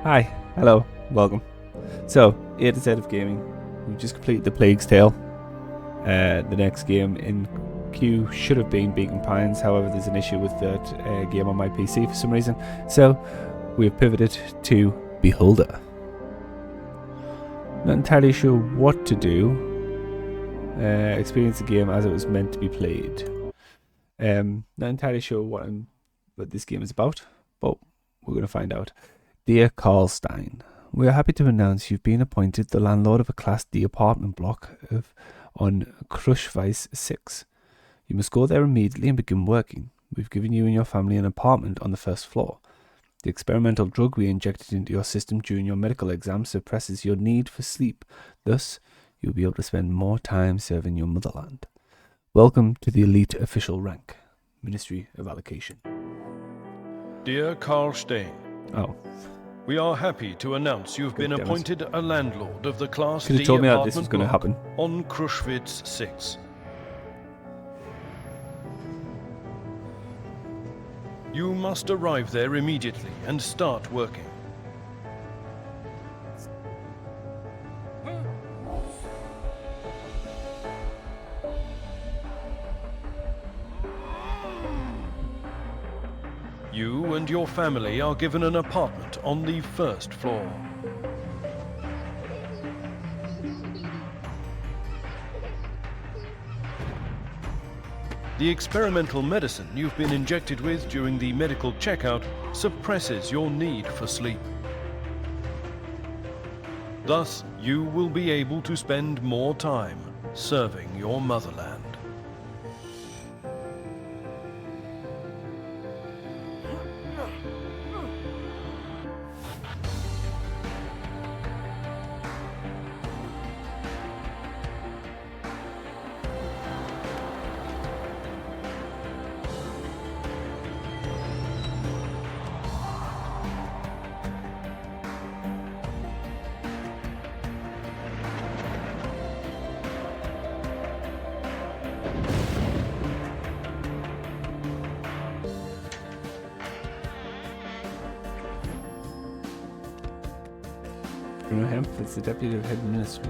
Hi, hello, welcome. So, A to Z of gaming. We've just completed the Plague's Tale. The next game in queue should have been Beacon Pines, however there's an issue with that game on my PC for some reason. So, we've pivoted to Beholder. Not entirely sure what to do. Experience the game as it was meant to be played. Not entirely sure what this game is about, but we're going to find out. Dear Karlstein, we are happy to announce you've been appointed the landlord of a Class D apartment block on Krushvice 6. You must go there immediately and begin working. We've given you and your family an apartment on the first floor. The experimental drug we injected into your system during your medical exam suppresses your need for sleep. Thus, you'll be able to spend more time serving your motherland. Welcome to the elite official rank, Ministry of Allocation. Dear Karlstein, we are happy to announce you've been appointed a landlord of the Class D told me that apartment this was going to happen. On Krushvice 6. You must arrive there immediately and start working. You and your family are given an apartment on the first floor. The experimental medicine you've been injected with during the medical checkout suppresses your need for sleep. Thus, you will be able to spend more time serving your motherland. Bruno Hemp is the deputy of head ministry.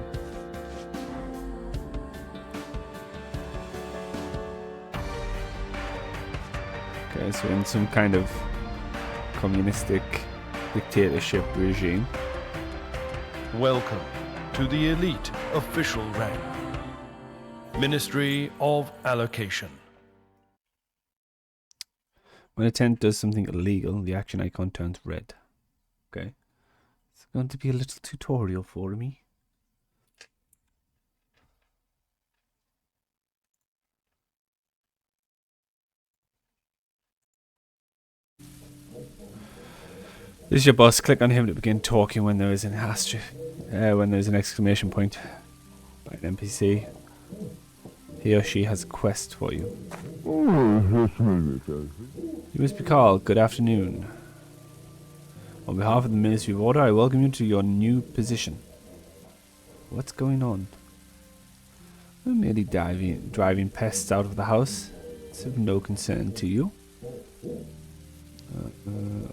Okay, so in some kind of communistic dictatorship regime. Welcome to the elite official rank, Ministry of Allocation. When a tenant does something illegal, the action icon turns red. Okay. It's going to be a little tutorial for me. This is your boss. Click on him to begin talking when there is an exclamation point by an NPC. He or she has a quest for you. You must be called. Good afternoon. On behalf of the Ministry of Order, I welcome you to your new position. What's going on? We're merely driving pests out of the house. It's of no concern to you.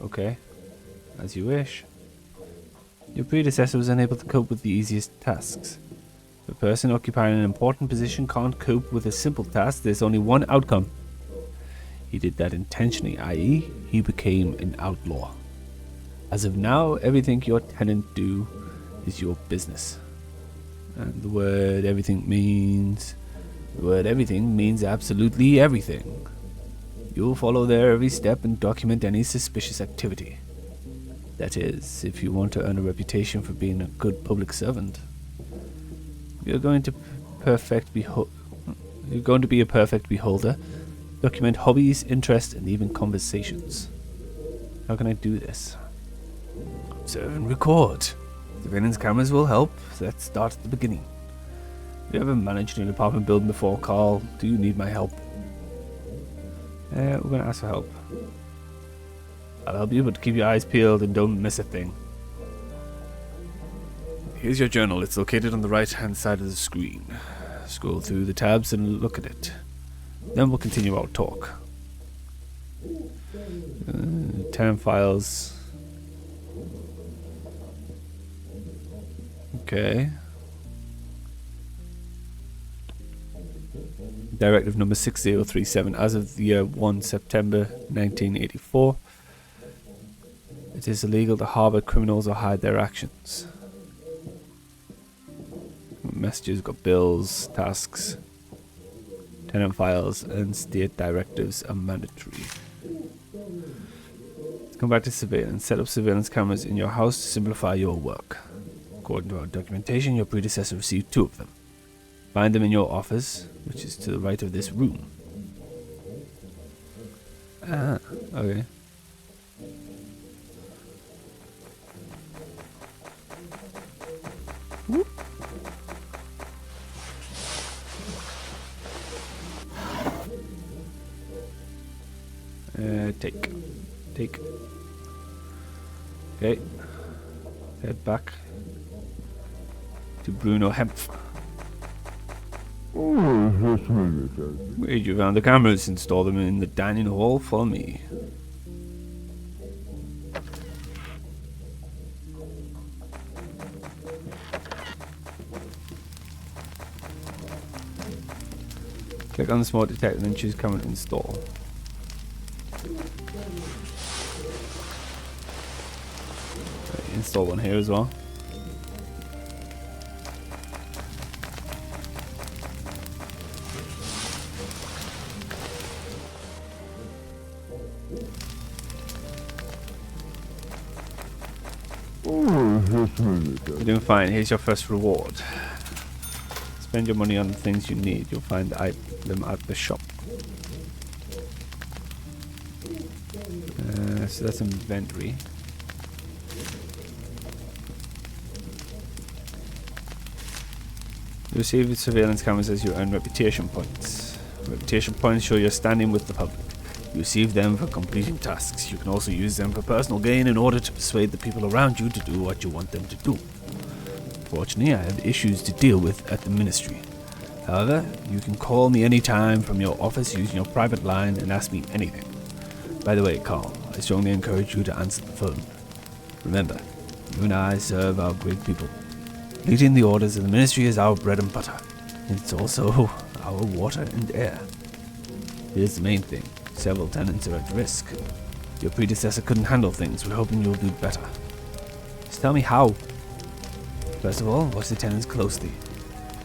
Okay. As you wish. Your predecessor was unable to cope with the easiest tasks. If a person occupying an important position can't cope with a simple task, there's only one outcome. He did that intentionally, i.e., he became an outlaw. As of now, everything your tenant do is your business. And the word everything means absolutely everything. You'll follow their every step and document any suspicious activity. That is, if you want to earn a reputation for being a good public servant. You're going to be a perfect beholder. Document hobbies, interests, and even conversations. How can I do this? Observe and record. Surveillance cameras will help. Let's start at the beginning. Have you ever managed an apartment building before, Carl? Do you need my help? We're going to ask for help. I'll help you, but keep your eyes peeled and don't miss a thing. Here's your journal. It's located on the right-hand side of the screen. Scroll through the tabs and look at it. Then we'll continue our talk. Tenant files. Okay. Directive number 6037, as of the year 1 September 1984. It is illegal to harbour criminals or hide their actions. Messages got bills, tasks, tenant files, and state directives are mandatory. Come back to surveillance. Set up surveillance cameras in your house to simplify your work. According to our documentation, your predecessor received 2 of them. Find them in your office, which is to the right of this room. Ah, okay. Whoop. Take. Okay. Head back to Bruno Hempf. Where'd you found the cameras? Install them in the dining hall. Follow me. Click on the smoke detector and then choose camera to install. Install one here as well. You're doing fine. Here's your first reward. Spend your money on the things you need. You'll find them at the shop. So that's inventory. You receive surveillance cameras as you earn reputation points. Reputation points show your standing with the public. You receive them for completing tasks. You can also use them for personal gain in order to persuade the people around you to do what you want them to do. Fortunately, I have issues to deal with at the ministry. However, you can call me anytime from your office using your private line and ask me anything. By the way, Carl, I strongly encourage you to answer the phone. Remember, you and I serve our great people. Completing the orders of the ministry is our bread and butter. It's also our water and air. Here's the main thing. Several tenants are at risk. Your predecessor couldn't handle things. We're hoping you'll do better. Just tell me how. First of all, watch the tenants closely.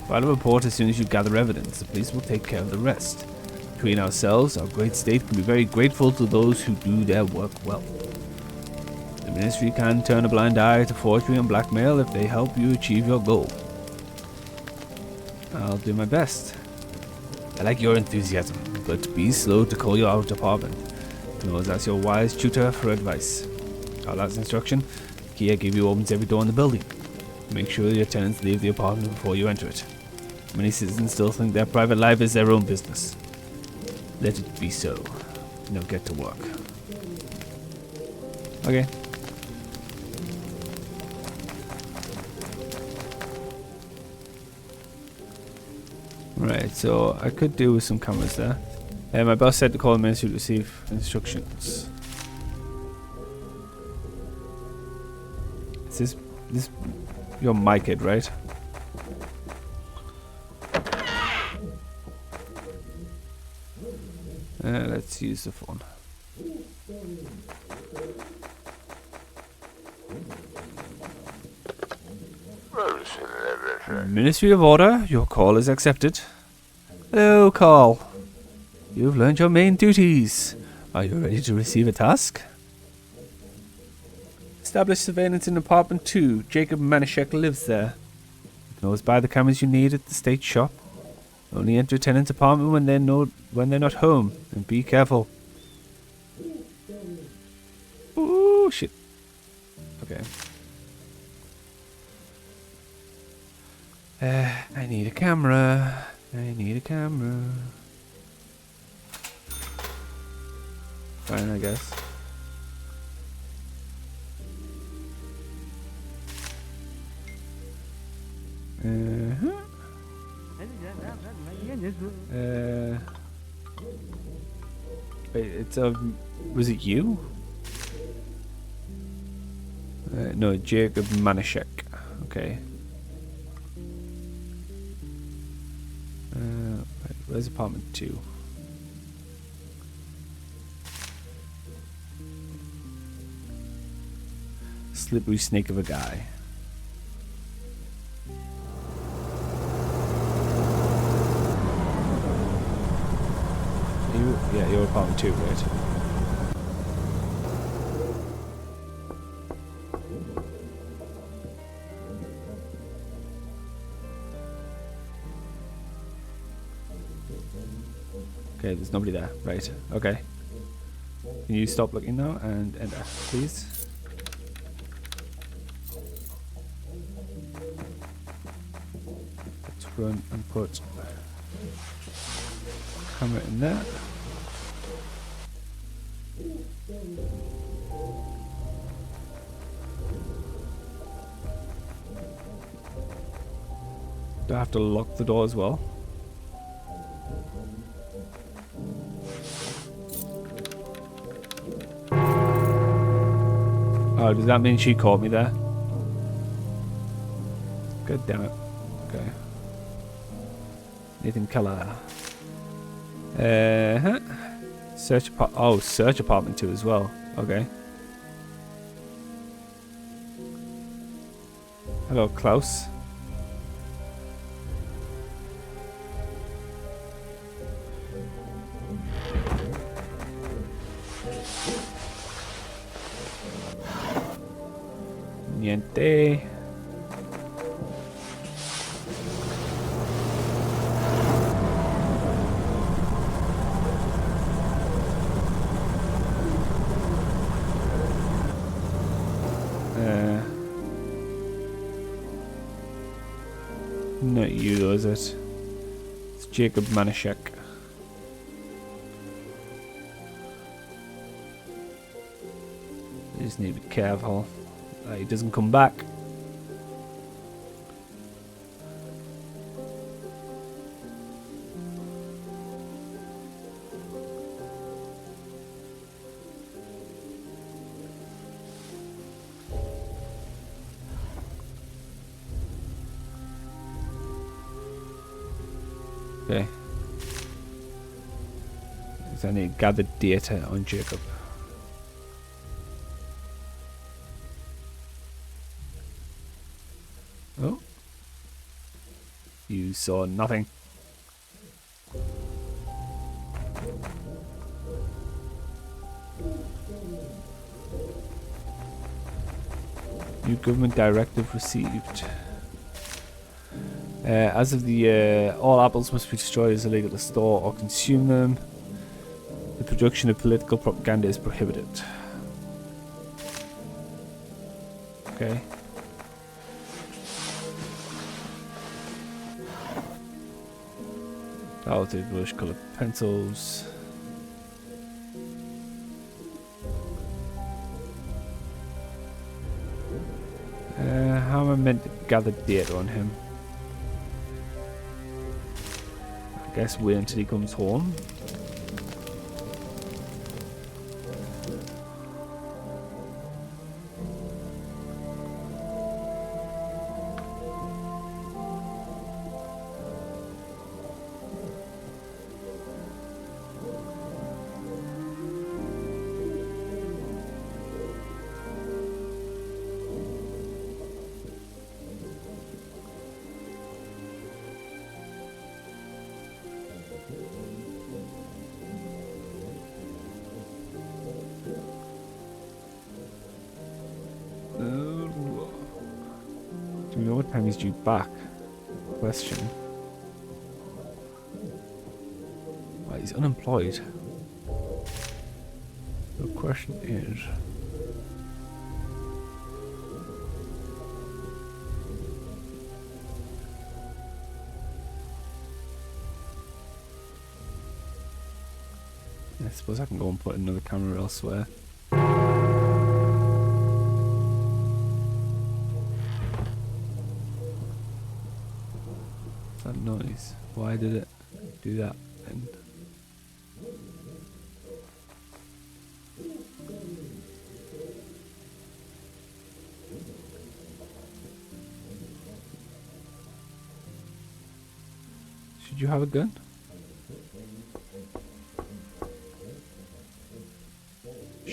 File a report as soon as you gather evidence. The police will take care of the rest. Between ourselves, our great state can be very grateful to those who do their work well. The ministry can turn a blind eye to forgery and blackmail if they help you achieve your goal. I'll do my best. I like your enthusiasm, but be slow to call you out department. Knows that's your wise tutor for advice. Our last instruction, the key I give you opens every door in the building. Make sure your tenants leave the apartment before you enter it. Many citizens still think their private life is their own business. Let it be so. Now get to work. Okay. Right, so I could do with some cameras there. My boss said to call the ministry to receive instructions. Is this your mic kid, right? Let's use the phone. Ministry of Order, your call is accepted. Hello, Carl. You've learned your main duties. Are you ready to receive a task? Establish surveillance in apartment 2. Jacob Manischek lives there. You can always buy the cameras you need at the state shop. Only enter a tenant's apartment when they're not home, and be careful. Ooh, shit. Okay. I need a camera. I need a camera. Fine, I guess. Wait, it's was it you? No, Jacob Manischek. Okay. Where's apartment 2? Slippery snake of a guy. Yeah, your apartment 2, right? Okay, there's nobody there. Right, okay. Can you stop looking now and enter, please? Let's run and put camera in there. Do I have to lock the door as well? Oh, does that mean she caught me there? God damn it. Okay. Nathan Keller. Search search apartment 2 as well. Okay. Hello, Klaus. Niente. Not you though, is it? It's Jacob Manischek. I just need to be careful that he doesn't come back. Okay. So I need to gather data on Jacob. Oh. You saw nothing. New government directive received. As of the all apples must be destroyed as illegal to store or consume them. The production of political propaganda is prohibited. Okay. Talented bluish colored pencils. How am I meant to gather data on him? I guess wait until he comes home. Do we know what time he's due back? Question. Well, he's unemployed. The question is... I suppose I can go and put another camera elsewhere. That noise. Why did it do that? And should you have a gun?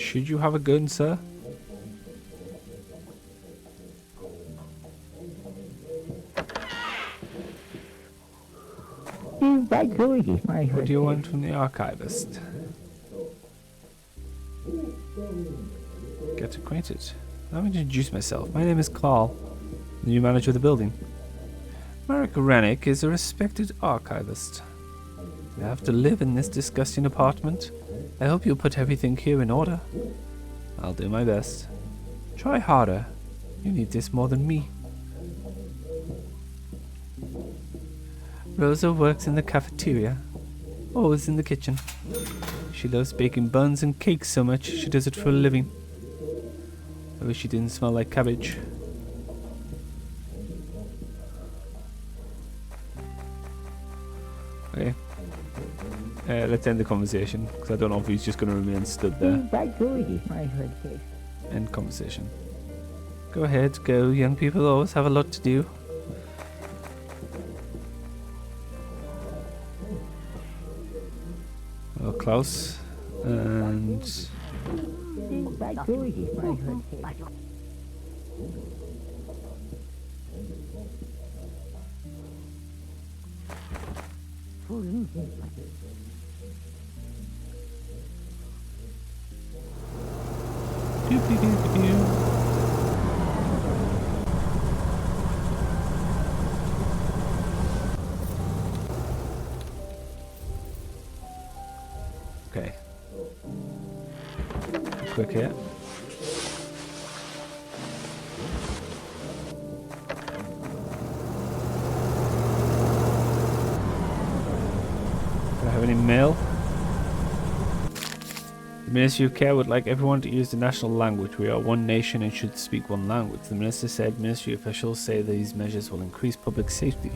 Should you have a gun, sir? What do you want from the archivist? Get acquainted. Let me introduce myself. My name is Carl, the new manager of the building. Marek Rennick is a respected archivist. You have to live in this disgusting apartment. I hope you'll put everything here in order. I'll do my best. Try harder. You need this more than me. Rosa works in the cafeteria, always in the kitchen. She loves baking buns and cakes so much she does it for a living. I wish she didn't smell like cabbage. Okay. Let's end the conversation, because I don't know if he's just going to remain stood there. End conversation. Go ahead, go. Young people always have a lot to do. Well, Klaus and okay. Quick hit. Do I have any mail? The Ministry of Care would like everyone to use the national language. We are one nation and should speak one language. The minister said ministry officials say these measures will increase public safety,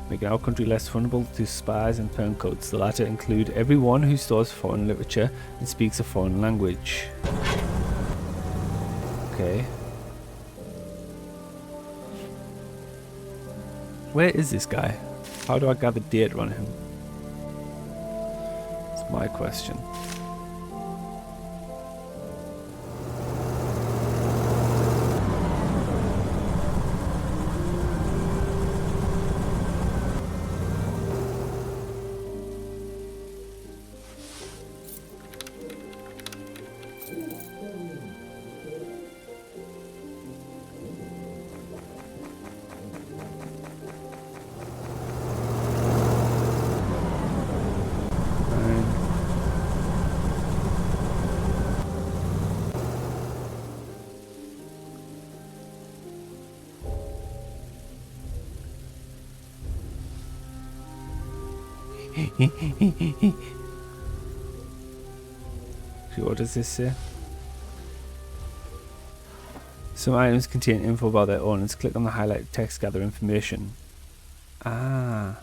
making our country less vulnerable to spies and turncoats. The latter include everyone who stores foreign literature and speaks a foreign language. Okay. Where is this guy? How do I gather data on him? That's my question. So what does this say? Some items contain info about their owners. Click on the highlighted text, gather information. Ah.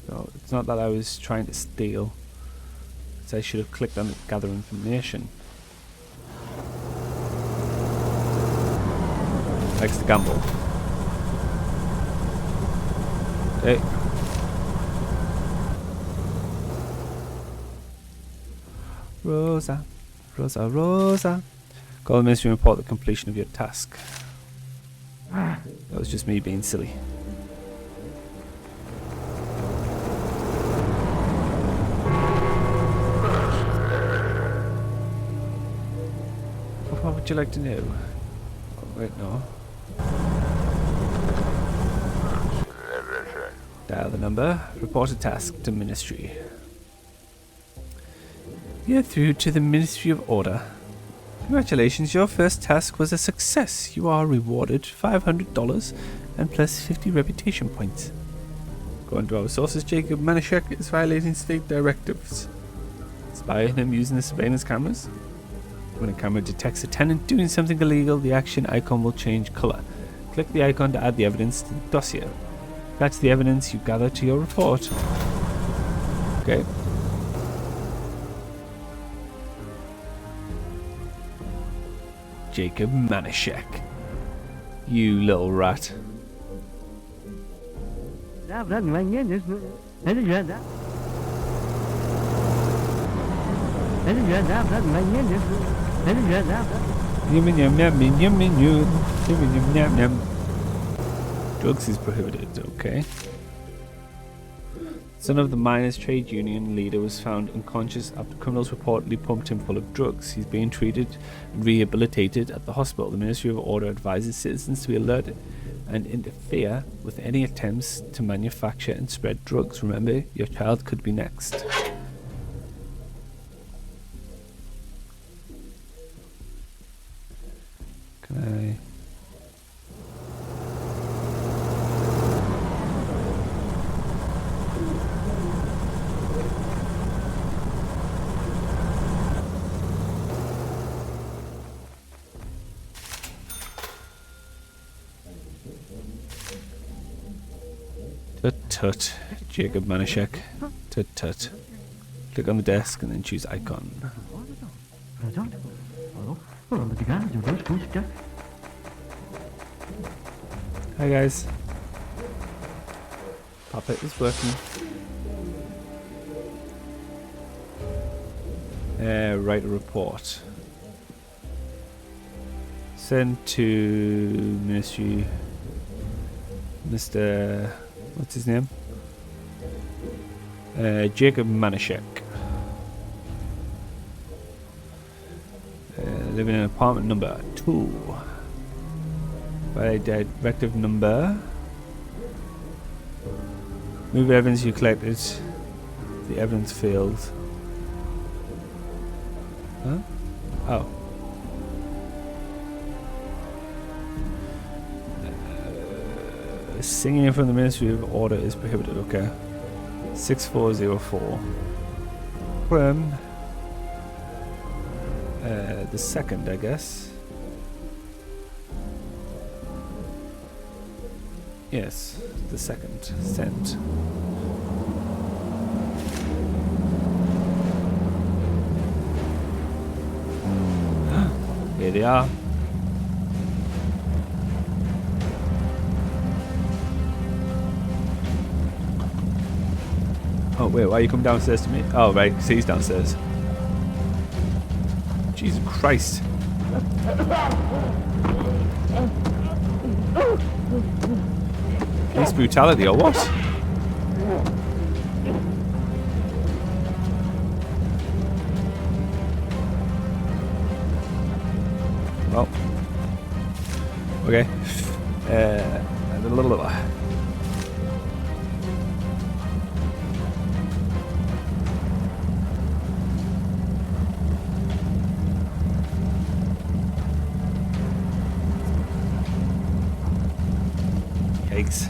No, it's not that I was trying to steal. It's I should have clicked on gather information. Likes to gamble. Okay. Rosa, Rosa, Rosa. Call the ministry and report the completion of your task. That was just me being silly. What would you like to know? Oh, wait, no. Dial the number. Report a task to Ministry. You're through to the Ministry of Order. Congratulations, your first task was a success. You are rewarded $500 and plus 50 reputation points. According to our sources, Jacob Manischek is violating state directives. Spy on him using the surveillance cameras. When a camera detects a tenant doing something illegal, the action icon will change colour. Click the icon to add the evidence to the dossier. That's the evidence you gather to your report. Okay. Jacob Manischek. You little rat. Yum, yum, yum, yum, yum, yum, yum, yum, yum. Drugs is prohibited, okay. Son of the miners' trade union leader was found unconscious after criminals reportedly pumped him full of drugs. He's being treated and rehabilitated at the hospital. The Ministry of Order advises citizens to be alert and interfere with any attempts to manufacture and spread drugs. Remember, your child could be next. Can I... Tut, Jacob Manischek. Tut. Click on the desk and then choose icon. Hi guys. Puppet is working. Write a report. Send to Ministry. Mr. What's his name? Jacob Manischek. Living in apartment number 2. By directive number. Move evidence you collected. The evidence failed. Huh? Oh. Singing from the Ministry of Order is prohibited, okay. 6404. From the 2nd, I guess. Yes, the 2nd. Sent. Here they are. Oh wait, why you come downstairs to me? Oh right, because he's downstairs. Jesus Christ. Police brutality or what? Well. Okay. Yikes.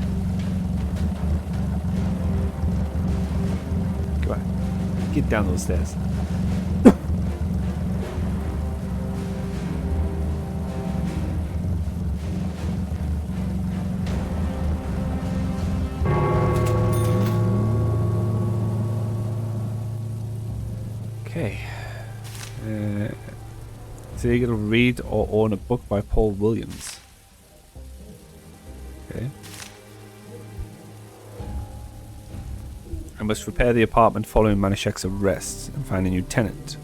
Come on. Get down those stairs. Okay. So you're going to read or own a book by Paul Williams. Okay. I must repair the apartment following Manischek's arrest and find a new tenant.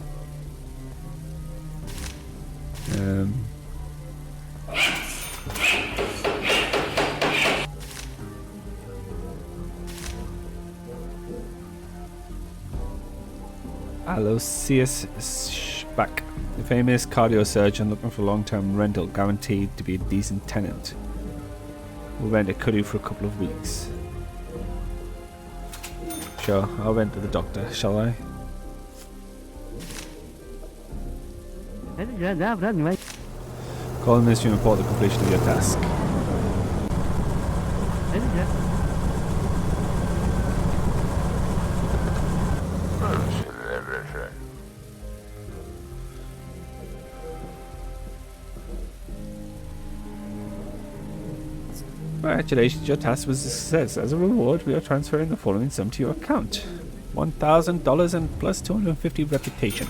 Aloysius Schbach, the famous cardio surgeon looking for long-term rental, guaranteed to be a decent tenant. We'll rent a Kudu for a couple of weeks. Sure, I'll rent to the doctor, shall I? Call the ministry and report the completion of your task. Congratulations, your task was a success. As a reward, we are transferring the following sum to your account. $1,000 and plus 250 reputation.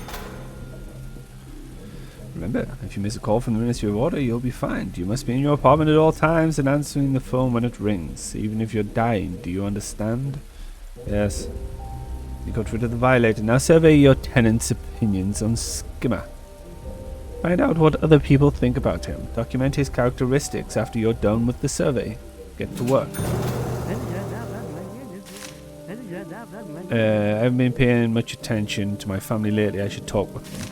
Remember, if you miss a call from the Ministry of Order, you'll be fined. You must be in your apartment at all times and answering the phone when it rings, even if you're dying. Do you understand? Yes. You got rid of the violator. Now survey your tenants' opinions on Skimmer. Find out what other people think about him. Document his characteristics after you're done with the survey. Get to work. I haven't been paying much attention to my family lately. I should talk with them.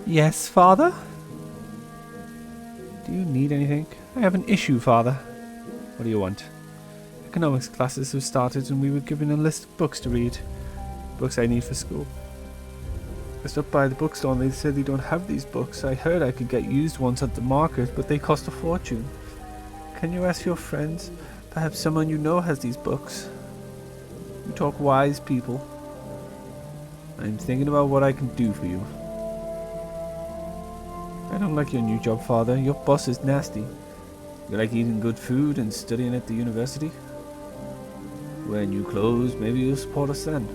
Yes, Father? Do you need anything? I have an issue, Father. What do you want? Economics classes have started and we were given a list of books to read. Books I need for school. I stopped by the bookstore and they said they don't have these books. I heard I could get used ones at the market, but they cost a fortune. Can you ask your friends? Perhaps someone you know has these books. You talk wise, people. I'm thinking about what I can do for you. I don't like your new job, Father. Your boss is nasty. You like eating good food and studying at the university? Wear new clothes, maybe you'll support us then.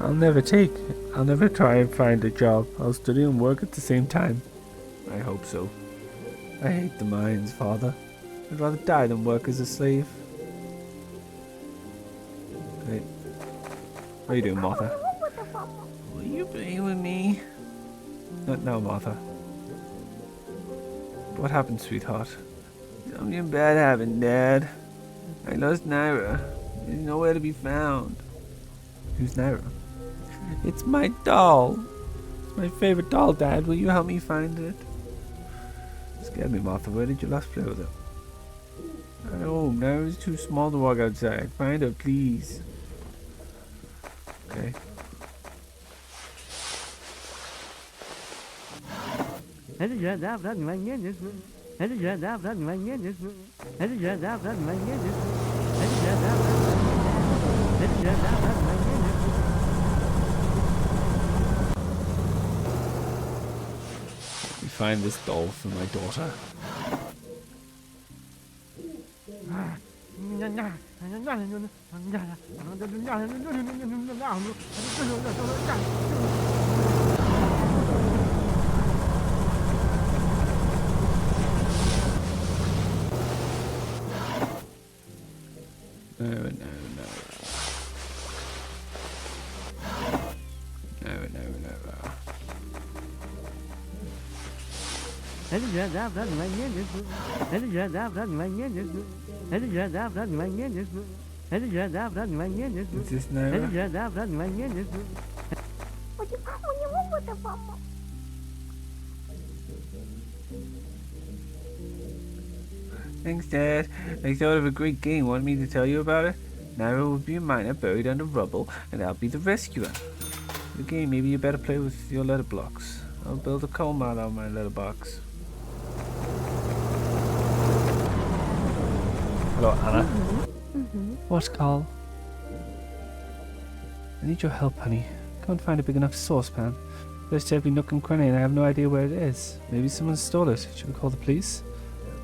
I'll never try and find a job. I'll study and work at the same time. I hope so. I hate the mines, Father. I'd rather die than work as a slave. Hey. How you doing, Martha? Will you play with me? Not now, Martha. What happened, sweetheart? Something bad happened, Dad. I lost Naira. She's nowhere to be found. Who's Naira? It's my doll. It's my favorite doll, Dad. Will you help me find it? Scared me, Martha. Where did you last play with it? At home. Naira's too small to walk outside. Find her, please. Okay. We find this doll for my daughter. No. Is this Naira? Thanks, Dad. I thought of a great game. Want me to tell you about it? Naira will be a miner buried under rubble, and I'll be the rescuer. The game, maybe you better play with your letter blocks. I'll build a coal mine out of my letterbox. Hello, Anna. What, Carl? I need your help, honey. Can't find a big enough saucepan. There's every nook and cranny and I have no idea where it is. Maybe someone stole it. Should we call the police?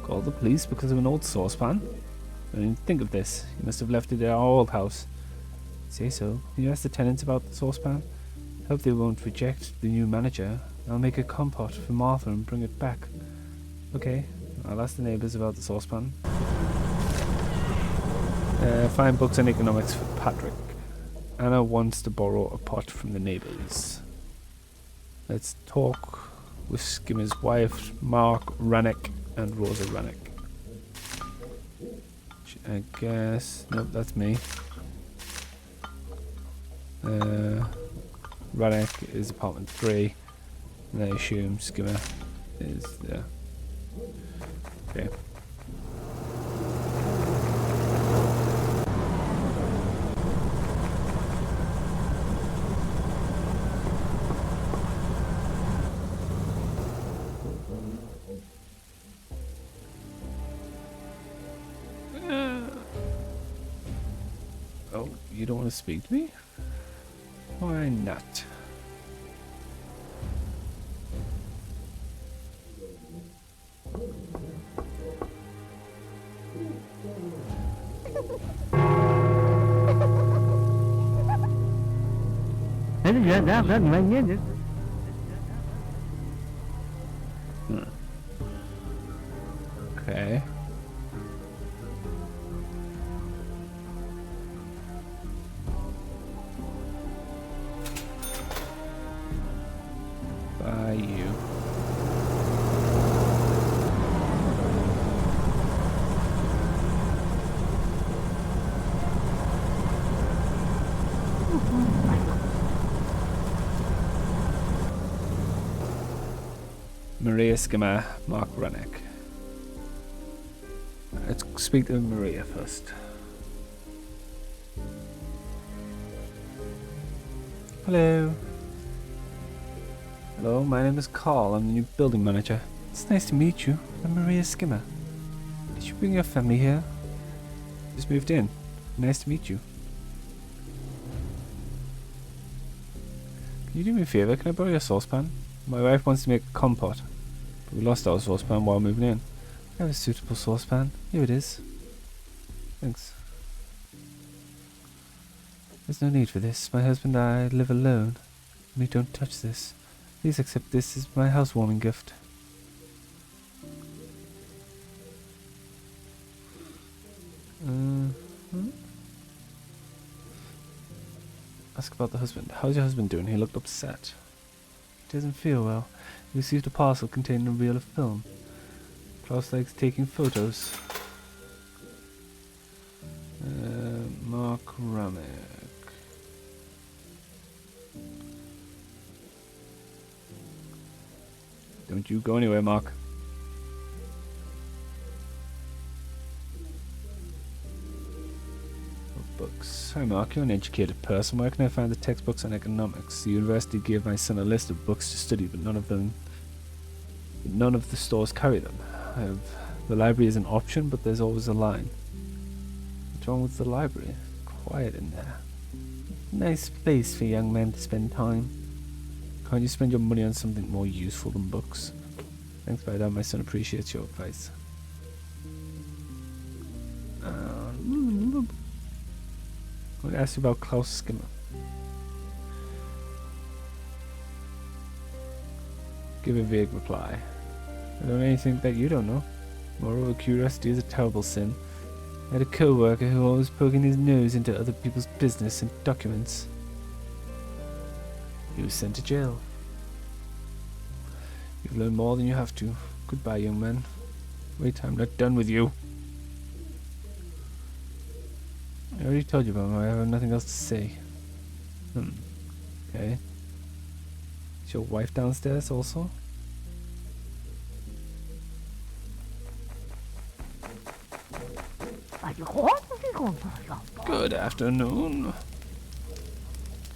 Call the police because of an old saucepan? I didn't think of this. You must have left it at our old house. Say so. Can you ask the tenants about the saucepan? Hope they won't reject the new manager. I'll make a compote for Martha and bring it back. Okay, I'll ask the neighbours about the saucepan. Find books on economics for Patrick. Anna wants to borrow a pot from the neighbours. Let's talk with Skimmer's wife, Mark Rannick and Rosa Rannick. I guess... Nope, that's me. Rannick is apartment 3. And I assume Skimmer is there. Okay. Oh, you don't want to speak to me? Why not? Okay. Maria Skimmer, Mark Rennick. Let's speak to Maria first. Hello. Hello, my name is Carl. I'm the new building manager. It's nice to meet you. I'm Maria Skimmer. Did you bring your family here? Just moved in. Nice to meet you. Can you do me a favour? Can I borrow your saucepan? My wife wants to make a compote, but we lost our saucepan while moving in. I have a suitable saucepan. Here it is. Thanks. There's no need for this. My husband and I live alone. We don't touch this. Please accept this as my housewarming gift. Ask about the husband. How's your husband doing? He looked upset. He doesn't feel well. He received a parcel containing a reel of film. Klaus likes taking photos. Mark Ramek. Don't you go anywhere, Mark. Books. Hi Mark, you're an educated person. Where can I find the textbooks on economics? The university gave my son a list of books to study, but none of the stores carry them. The library is an option, but there's always a line. What's wrong with the library? Quiet in there. Nice place for young men to spend time. Can't you spend your money on something more useful than books? Thanks, by that, my son appreciates your advice. I want to ask you about Klaus Skimmer. Give a vague reply. I don't know anything that you don't know. Moreover, curiosity is a terrible sin. I had a co-worker who always poking his nose into other people's business and documents. He was sent to jail. You've learned more than you have to. Goodbye, young man. Wait, I'm not done with you. I already told you about him. I have nothing else to say. Okay. Is your wife downstairs also? Good afternoon.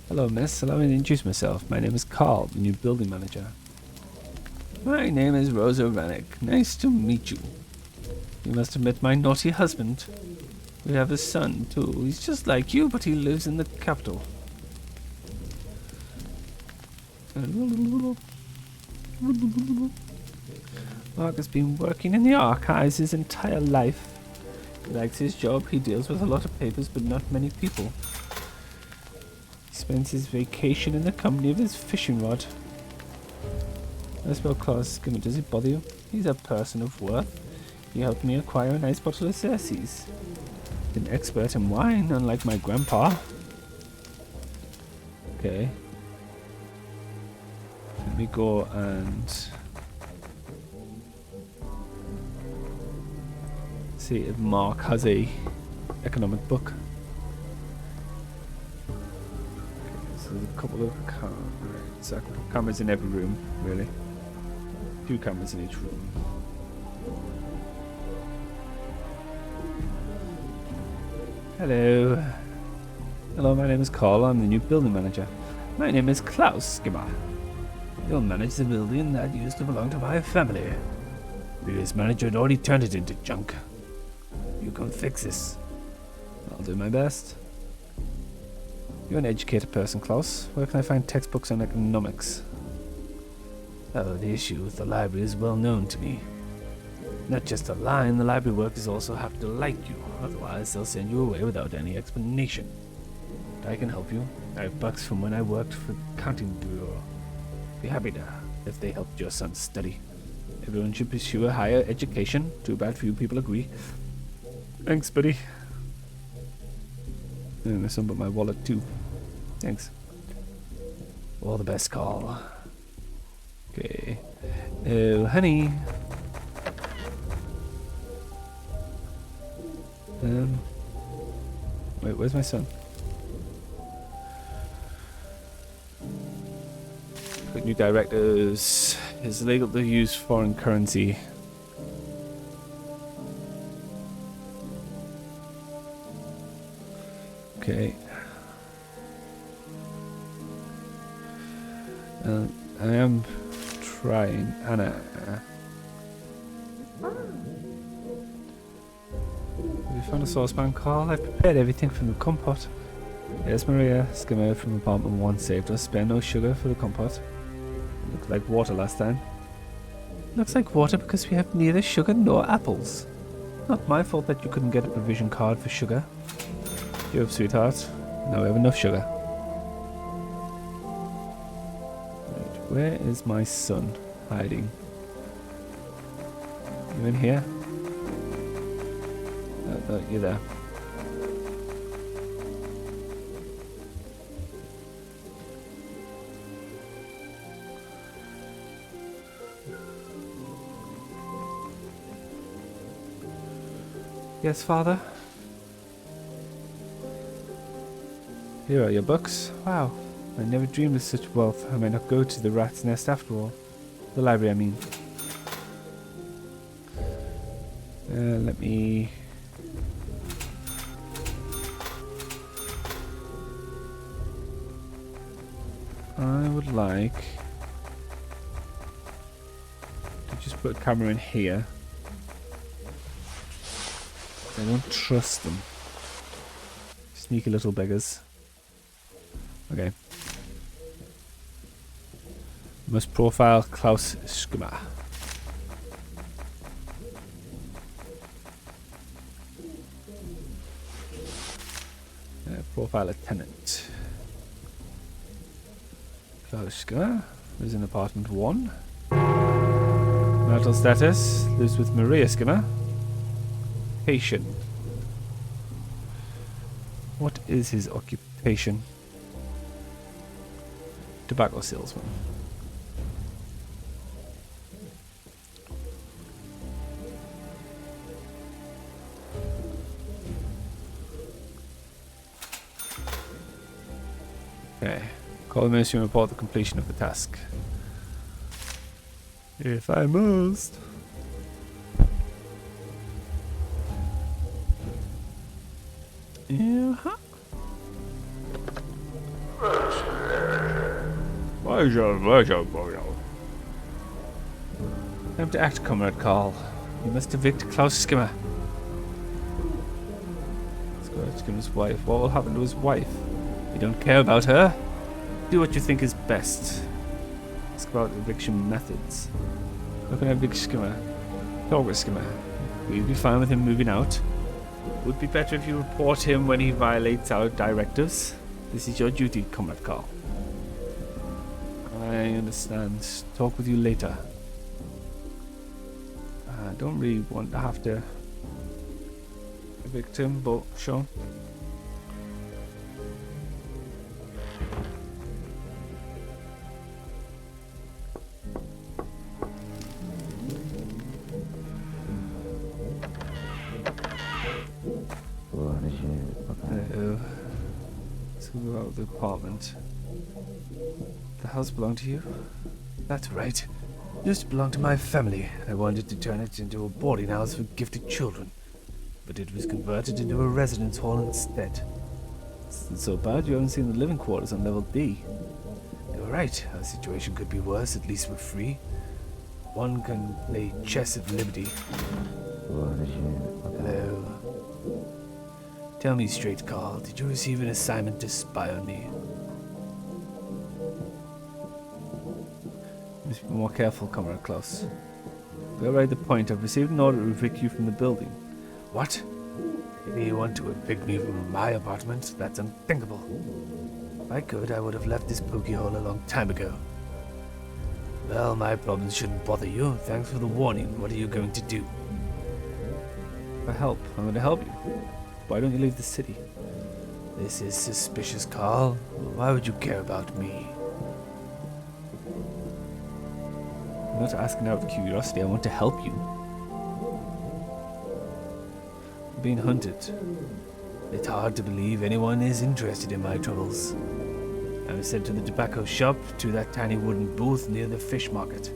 Hello, miss. Allow me to introduce myself. My name is Carl, the new building manager. My name is Rosa Rennick. Nice to meet you. You must have met my naughty husband. We have a son, too. He's just like you, but he lives in the capital. Mark has been working in the archives his entire life. He likes his job. He deals with a lot of papers, but not many people. He spends his vacation in the company of his fishing rod. As about Klaus Skimmer, does it bother you? He's a person of worth. He helped me acquire a nice bottle of Cersei's. An expert in wine, unlike my grandpa. Okay. Let me go and see if Mark has a economic book. Okay, so there's a couple of cameras in every room, really. 2 cameras in each room. Hello. Hello, my name is Carl. I'm the new building manager. My name is Klaus Skimmer. You'll manage the building that used to belong to my family. The previous manager had already turned it into junk. You can fix this. I'll do my best. You're an educated person, Klaus. Where can I find textbooks on economics? Oh, the issue with the library is well known to me. Not just a line, the library workers also have to like you, otherwise they'll send you away without any explanation. But I can help you. I have bucks from when I worked for the accounting bureau. Be happy to if they helped your son study. Everyone should pursue a higher education. Too bad few people agree. Thanks, buddy. And there's some but my wallet too. Thanks. All the best, Carl. Okay. Oh, honey. Wait, where's my son? Got new directives. It's illegal to use foreign currency. Okay. I am trying, Anna. Have you found a saucepan, Carl? I prepared everything from the compote. Yes, Maria. Skimmer from apartment 1 saved us. Spare no sugar for the compote. Looked like water last time. Looks like water because we have neither sugar nor apples. Not my fault that you couldn't get a provision card for sugar. You have, sweetheart. Now we have enough sugar. Right, where is my son hiding? You in here? No, you're there. Yes, father? Here are your books. Wow, I never dreamed of such wealth. I may not go to the rat's nest after all. The library, I mean. Let me... I would like to just put a camera in here. I don't trust them. Sneaky little beggars. Okay. Must profile Klaus Schimmer. Profile a tenant. Klaus Schimmer lives in apartment 1. Marital status, lives with Maria Schimmer. Occupation. What is his occupation? Tobacco salesman. Okay. Call the ministry and report the completion of the task. If I must. Yeah. Time to act, Comrade Carl. You must evict Klaus Schimmer. Let's go to Schimmer's wife. What will happen to his wife? You don't care about her? Do what you think is best. Ask about eviction methods. How can I evict Schimmer? Talk with Schimmer. We'll be fine with him moving out. Would be better if you report him when he violates our directives. This is your duty, Comrade Carl. I understand. Talk with you later. I don't really want to have to evict him, but sure. Let's go out of the apartment. The house belonged to you? That's right. It used to belong to my family. I wanted to turn it into a boarding house for gifted children, but it was converted into a residence hall instead. It's so bad you haven't seen the living quarters on level B. You're right, our situation could be worse, at least we're free. One can play chess at liberty. Hello. Tell me straight, Carl, did you receive an assignment to spy on me? You must be more careful, Comrade Klaus. We're right at the point. I've received an order to evict you from the building. What? Maybe you want to evict me from my apartment? That's unthinkable. If I could, I would have left this pokey hole a long time ago. Well, my problems shouldn't bother you. Thanks for the warning. What are you going to do? For help. I'm going to help you. Why don't you leave the city? This is suspicious, Carl. Why would you care about me? I'm not asking out of curiosity. I want to help you. I'm being hunted. It's hard to believe anyone is interested in my troubles. I was sent to the tobacco shop, to that tiny wooden booth near the fish market.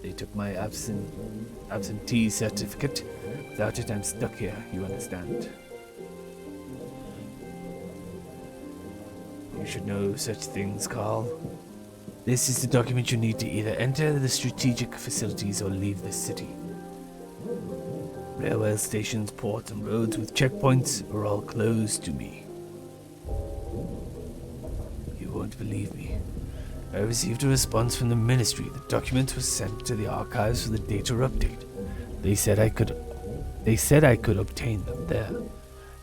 They took my absentee certificate. Without it, I'm stuck here, you understand. You should know such things, Carl. This is the document you need to either enter the strategic facilities or leave the city. Railway stations, ports, and roads with checkpoints are all closed to me. You won't believe me. I received a response from the ministry. The document was sent to the archives for the data update. They said I could obtain them there.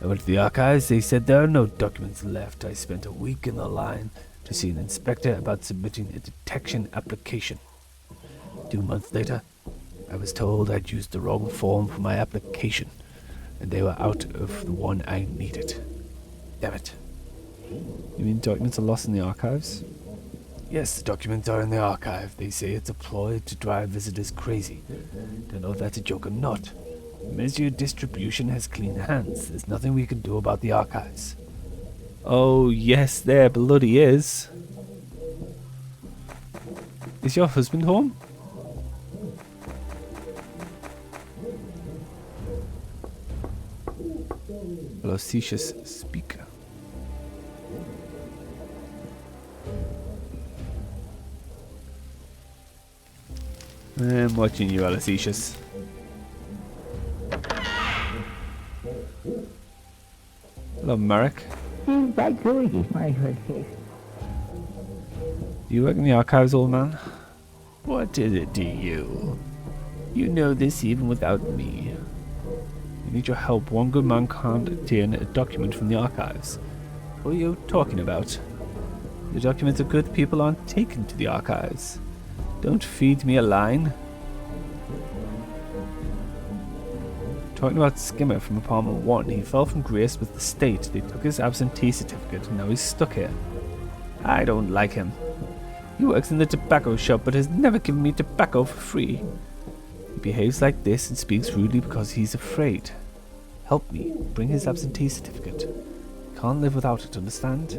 I went to the archives. They said there are no documents left. I spent a week in the line to see an inspector about submitting a detection application. 2 months later, I was told I'd used the wrong form for my application, and they were out of the one I needed. Damn it. You mean documents are lost in the archives? Yes, the documents are in the archive. They say it's a ploy to drive visitors crazy. Don't know if that's a joke or not. Monsieur Distribution has clean hands. There's nothing we can do about the archives. Oh, yes, there bloody is. Is your husband home? Facetious speaker. I'm watching you, Alicius. Hello, Marek. Do you work in the archives, old man? What is it to you? You know this even without me. You need your help. One good man can't obtain a document from the archives. What are you talking about? The documents of good people aren't taken to the archives. Don't feed me a line. Talking about Skimmer from apartment 1. He fell from grace with the state. They took his absentee certificate and now he's stuck here. I don't like him. He works in the tobacco shop but has never given me tobacco for free. He behaves like this and speaks rudely because he's afraid. Help me. Bring his absentee certificate. Can't live without it, understand?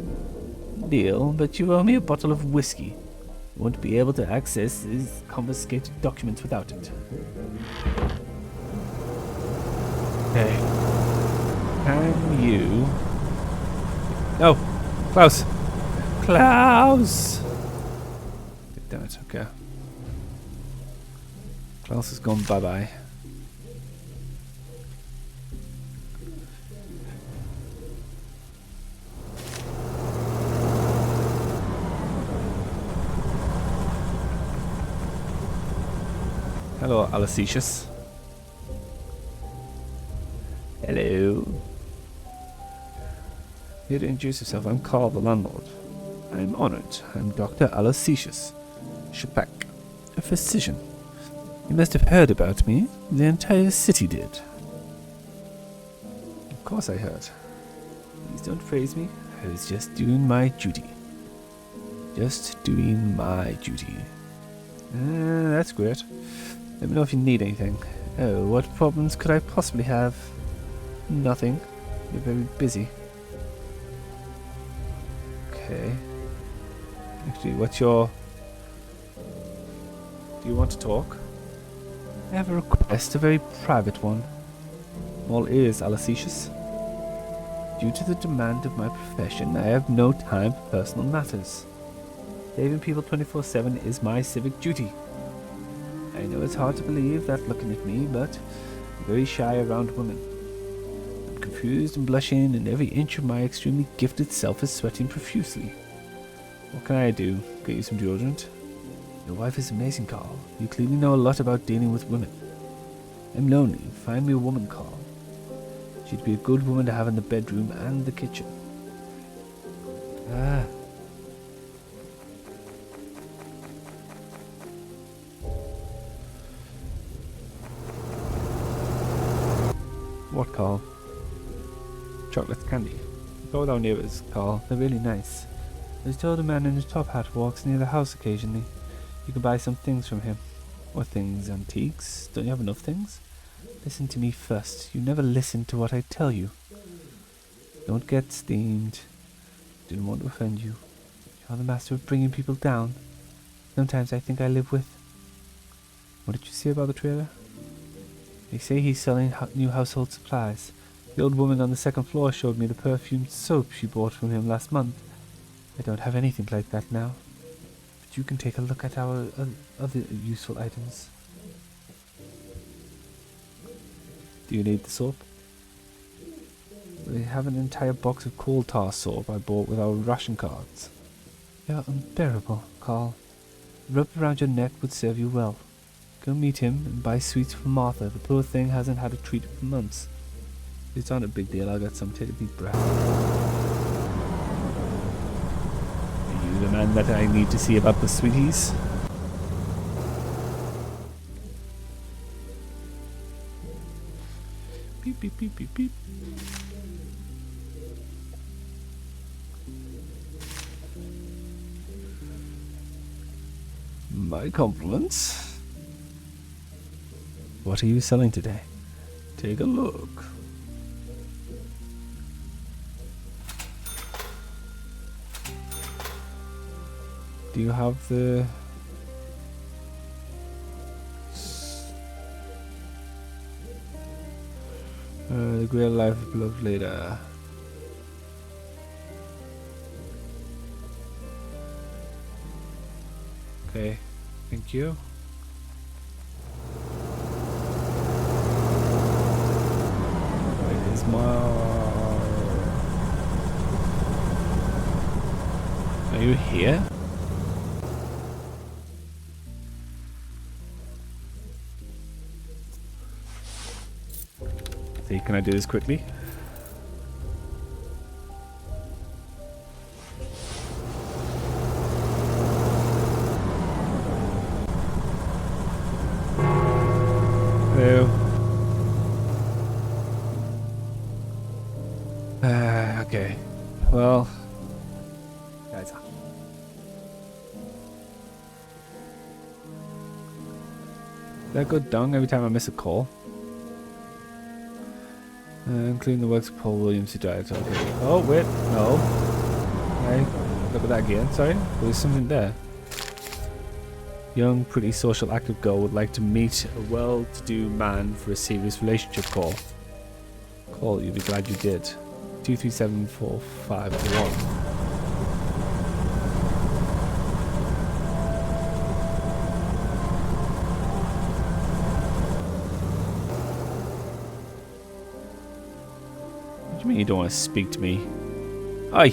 Deal, but you owe me a bottle of whiskey. You won't be able to access his confiscated documents without it. Okay. Can you... No! Klaus! Klaus! Damn it, okay. Klaus has gone bye-bye. Hello, Alicius. Hello. Here to introduce yourself, I'm Carl the landlord. I'm honored. I'm Dr. Alicius Shepek, a physician. You must have heard about me. The entire city did. Of course I heard. Please don't praise me. I was just doing my duty. Just doing my duty. That's great. Let me know if you need anything. Oh, what problems could I possibly have? Nothing. You're very busy. Okay. Actually, what's your... Do you want to talk? I have a request, a very private one. I'm all ears, Alicius. Due to the demand of my profession, I have no time for personal matters. Saving people 24/7 is my civic duty. I know it's hard to believe that looking at me, but I'm very shy around women. I'm confused and blushing, and every inch of my extremely gifted self is sweating profusely. What can I do? Get you some deodorant? Your wife is amazing, Carl. You clearly know a lot about dealing with women. I'm lonely. Find me a woman, Carl. She'd be a good woman to have in the bedroom and the kitchen. Ah. What, Carl? Chocolate candy. Go with our neighbours, Carl. They're really nice. I was told a man in a top hat walks near the house occasionally. You can buy some things from him. What things? Antiques? Don't you have enough things? Listen to me first. You never listen to what I tell you. Don't get steamed. Didn't want to offend you. or the master of bringing people down. Sometimes I think I live with... What did you say about the trailer? They say he's selling new household supplies. The old woman on the second floor showed me the perfumed soap she bought from him last month. I don't have anything like that now. But you can take a look at our other useful items. Do you need the soap? We have an entire box of coal tar soap I bought with our ration cards. You're unbearable, Carl. A rope around your neck would serve you well. Go meet him and buy sweets for Martha. The poor thing hasn't had a treat for months. It's not a big deal. I'll get some. Take a deep breath. Are you the man that I need to see about the sweeties? Beep, beep, beep, beep, beep. My compliments. What are you selling today? Take a look. Do you have the... the great life of love later. Okay, thank you. Right, is Are you here? See, can I do this quickly? Hello. Okay. Well. Guys. That go down every time I miss a call. Including the works of Paul Williams who died. Okay. Oh wait, no. Okay. Look at that again. Sorry, there's something there. Young, pretty, social, active girl would like to meet a well-to-do man for a serious relationship call. Call, you'll be glad you did. 237451. What do you mean you don't want to speak to me? Hi!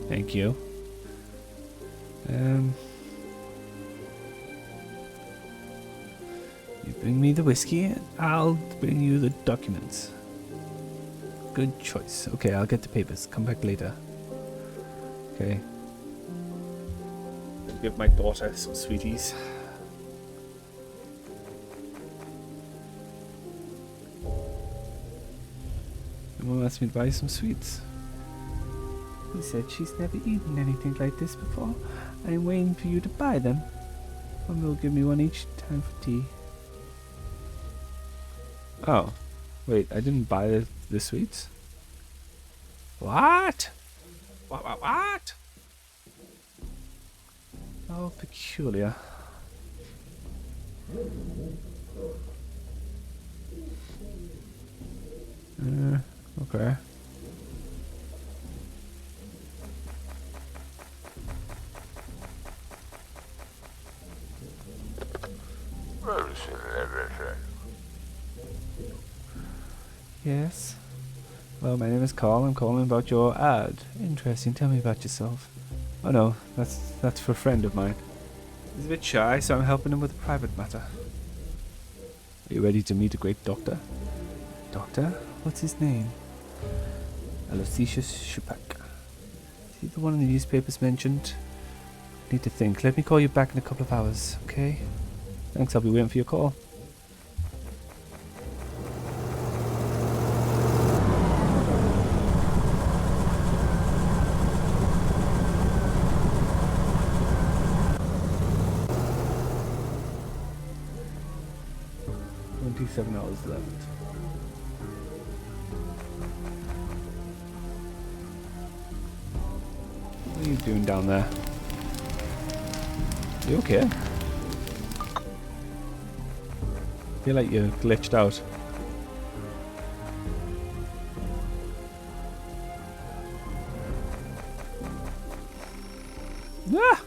Thank you. You bring me the whiskey, and I'll bring you the documents. Good choice. Okay, I'll get the papers. Come back later. Okay. Give my daughter some sweeties. Someone asked me to buy some sweets. He said she's never eaten anything like this before. I'm waiting for you to buy them. Mum will give me one each time for tea. Oh. Wait, I didn't buy the sweets? What? What? Oh, peculiar. Okay. Yes. Well, my name is Carl. I'm calling about your ad. Interesting. Tell me about yourself. Oh no, that's for a friend of mine. He's a bit shy, so I'm helping him with a private matter. Are you ready to meet a great doctor? Doctor? What's his name? Aloysius Shupak. Is he the one in the newspapers mentioned? Need to think. Let me call you back in a couple of hours, okay? Thanks, I'll be waiting for your call. Seven hours left. What are you doing down there? You okay? Feel like you're glitched out. Ah!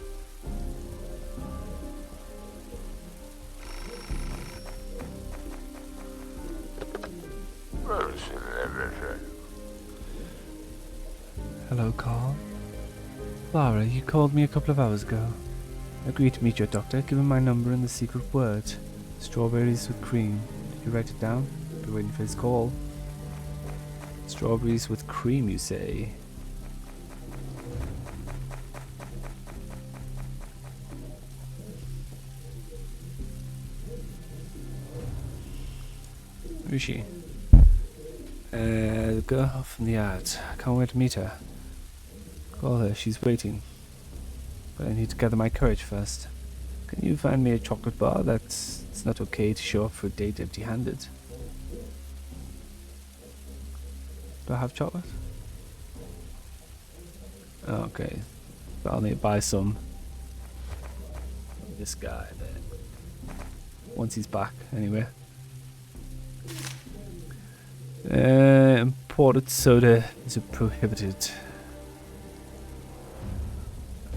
Hello, Carl. Lara, you called me a couple of hours ago. I agreed to meet your doctor, give him my number and the secret word. Strawberries with cream. Did you write it down? Be waiting for his call. Strawberries with cream, you say? Who is she? The girl from the ad. I can't wait to meet her. Call her, she's waiting. But I need to gather my courage first. Can you find me a chocolate bar? It's not okay to show up for a date empty-handed. Do I have chocolate? Oh, okay. But I'll need to buy some. This guy then. Once he's back, anyway. Imported soda is prohibited.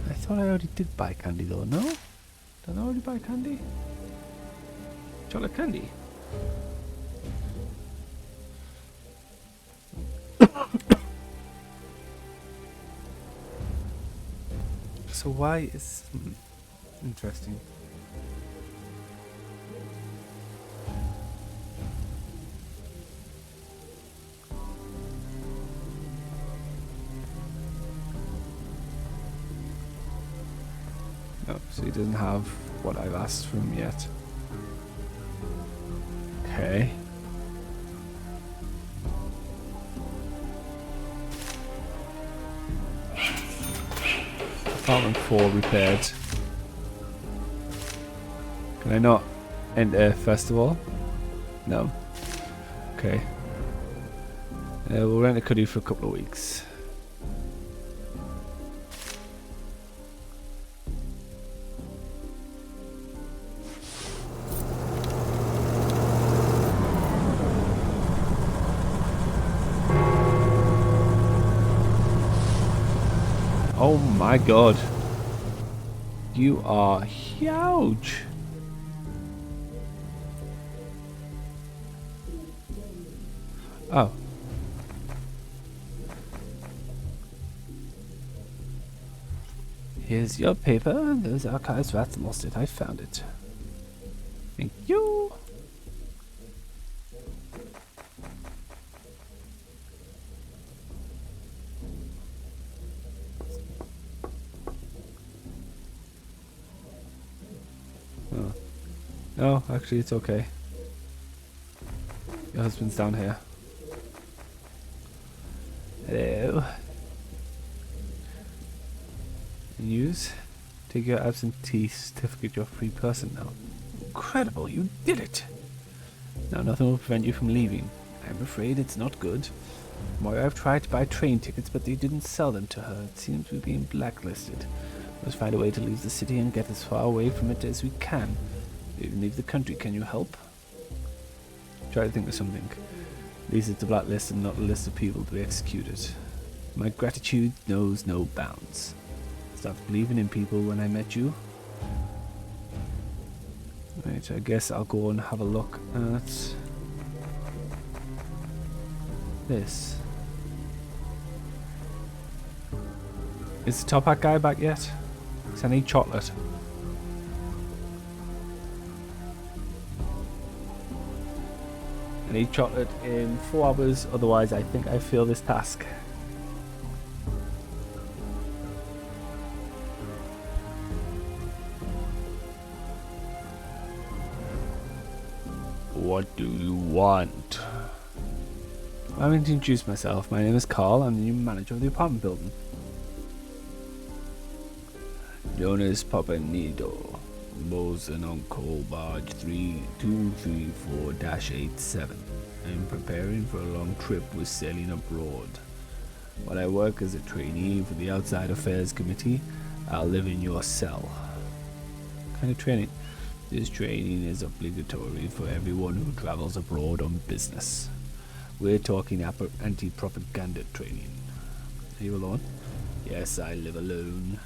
I thought I already did buy candy though, no? Did I already buy candy? Chocolate candy? So why is... interesting. Oh, so he doesn't have what I've asked for him yet. Okay. Apartment 4 repaired. Can I not enter first of all? No. Okay. We'll rent a cuddy for a couple of weeks. Oh my god. You are huge. Oh. Here's your paper. Those archives rats lost it. I found it. Thank you. Oh. No, actually it's okay. Your husband's down here. Hello. News? Take your absentee certificate, you're a free person now. Incredible, you did it! Now nothing will prevent you from leaving. I'm afraid it's not good. My wife tried to buy train tickets, but they didn't sell them to her. It seems we're being blacklisted. Let's find a way to leave the city and get as far away from it as we can. Even leave the country, can you help? Try to think of something. This is the blacklist and not a list of people to be executed. My gratitude knows no bounds. Started believing in people when I met you. Right, I guess I'll go and have a look at this. Is the top hat guy back yet? 'Cause I need chocolate. I need chocolate in 4 hours, otherwise I think I fail this task. What do you want? I'm going to introduce myself. My name is Carl. I'm the new manager of the apartment building. Known as Papa Nido. Mosen on Coal Barge 3234-87. I'm preparing for a long trip with sailing abroad. While While I work as a trainee for the Outside Affairs Committee, I'll live in your cell. What kind of training? This training is obligatory for everyone who travels abroad on business. We're talking anti-propaganda training. Are you alone? Yes, I live alone.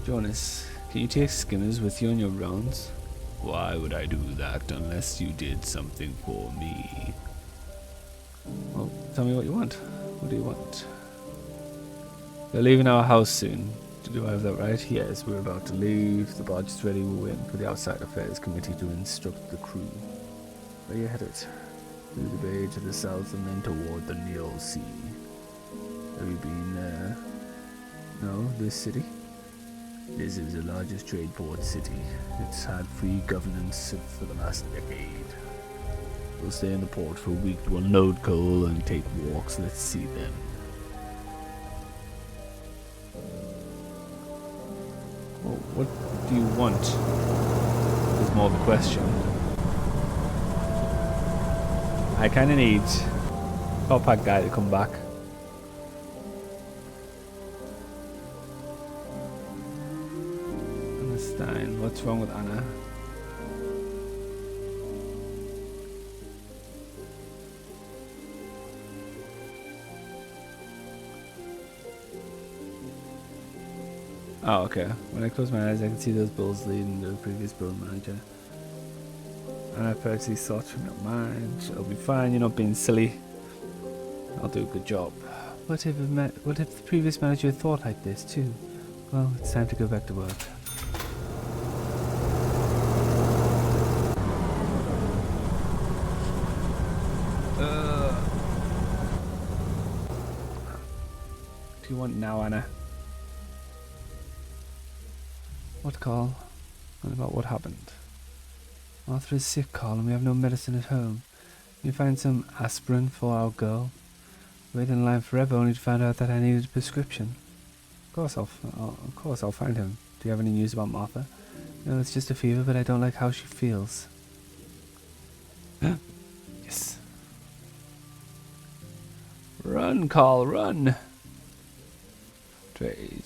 Jonas, can you take skimmers with you on your rounds? Why would I do that unless you did something for me? Well, tell me what you want. What do you want? We're leaving our house soon. Do I have that right? Yes, we're about to leave. The barge is ready. We're waiting for the Outside Affairs Committee to instruct the crew. Where are you headed? Through the bay to the south and then toward the Neil Sea. Have you been there? No, this city? This is the largest trade port city. It's had free governance for the last decade. We'll stay in the port for a week to unload coal and take walks. Let's see then. Well, what do you want? Is more the question. I kinda need Top Hat guy to come back. Stein. What's wrong with Anna? Oh, okay. When I close my eyes, I can see those bills leading to the previous bill manager. And I purge these thoughts from your mind. It'll be fine. You're not being silly. I'll do a good job. What if the previous manager thought like this too? Well, it's time to go back to work. What do you want now, Anna? What, Carl? And about what happened? Arthur is sick, Carl, and we have no medicine at home. Can you find some aspirin for our girl? Waited in line forever only to find out that I needed a prescription. Of course I'll find him. Do you have any news about Martha? No, it's just a fever, but I don't like how she feels. Yes. Run, Carl, run! Trade.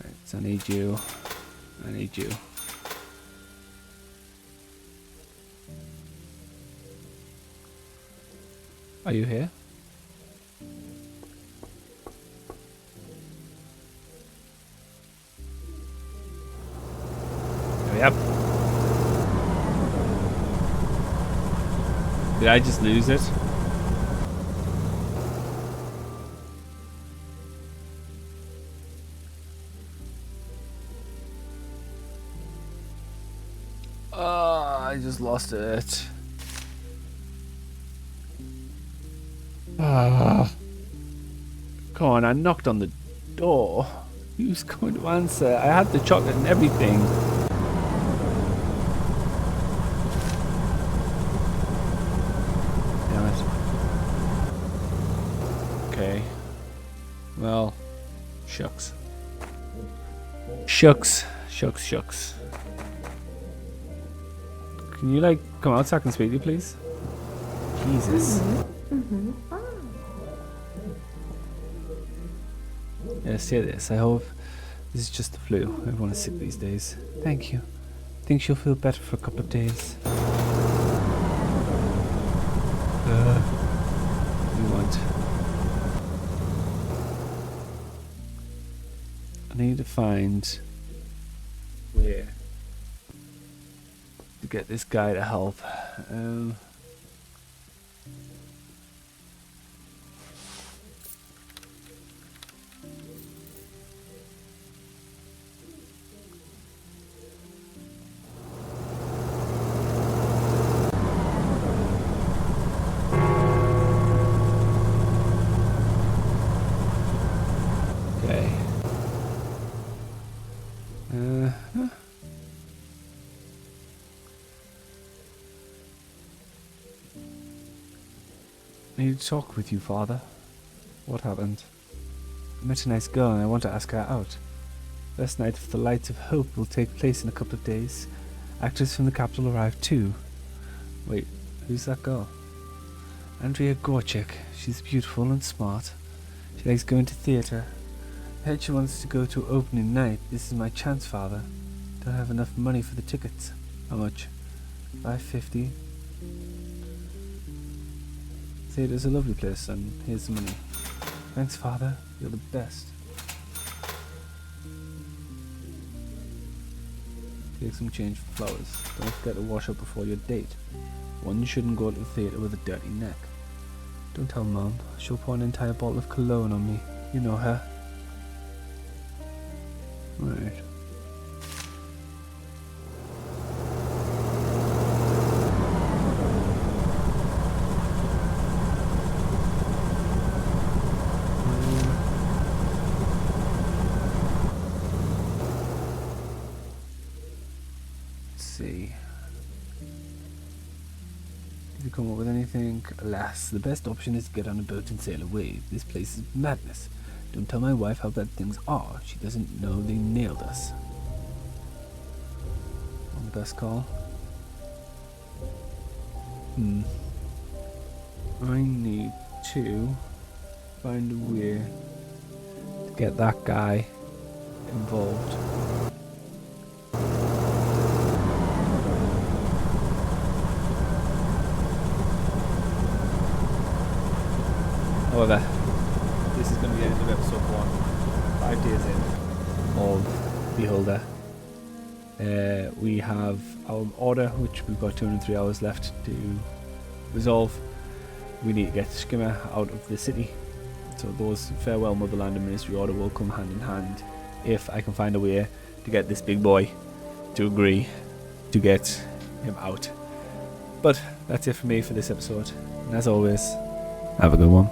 Right, so I need you. I need you. Are you here? Hurry up. Did I just lose it? I just lost it. Come on, I knocked on the door. Who's going to answer? I had the chocolate and everything. Damn it. Okay. Well, shucks. Shucks. Shucks, shucks. Can you, like, come out so I can speak to you, please? Jesus. Yes, hear this. I hope this is just the flu. Everyone is sick these days. Thank you. I think she'll feel better for a couple of days. What do you want? I need to find where to get this guy to help. I need to talk with you, Father. What happened? I met a nice girl and I want to ask her out. First night of the Lights of Hope will take place in a couple of days. Actors from the capital arrived too. Wait, who's that girl? Andrea Gorchik. She's beautiful and smart. She likes going to theatre. I heard she wants to go to opening night. This is my chance, Father. Don't have enough money for the tickets. How much? $5.50. Theatre's a lovely place, son. Here's the money. Thanks, Father. You're the best. Take some change for flowers. Don't forget to wash up before your date. One shouldn't go to the theatre with a dirty neck. Don't tell Mom. She'll pour an entire bottle of cologne on me. You know her. Right. See. Did you come up with anything? Alas, the best option is to get on a boat and sail away. This place is madness. Don't tell my wife how bad things are. She doesn't know they nailed us. On the best call? I need to find a way to get that guy involved. However, this is going to be the end of episode 1. 5 days in of Beholder. We have our order, which we've got 203 hours left to resolve. We need to get Skimmer out of the city. So those Farewell Motherland and Ministry order will come hand in hand if I can find a way to get this big boy to agree to get him out. But that's it for me for this episode. And as always, have a good one.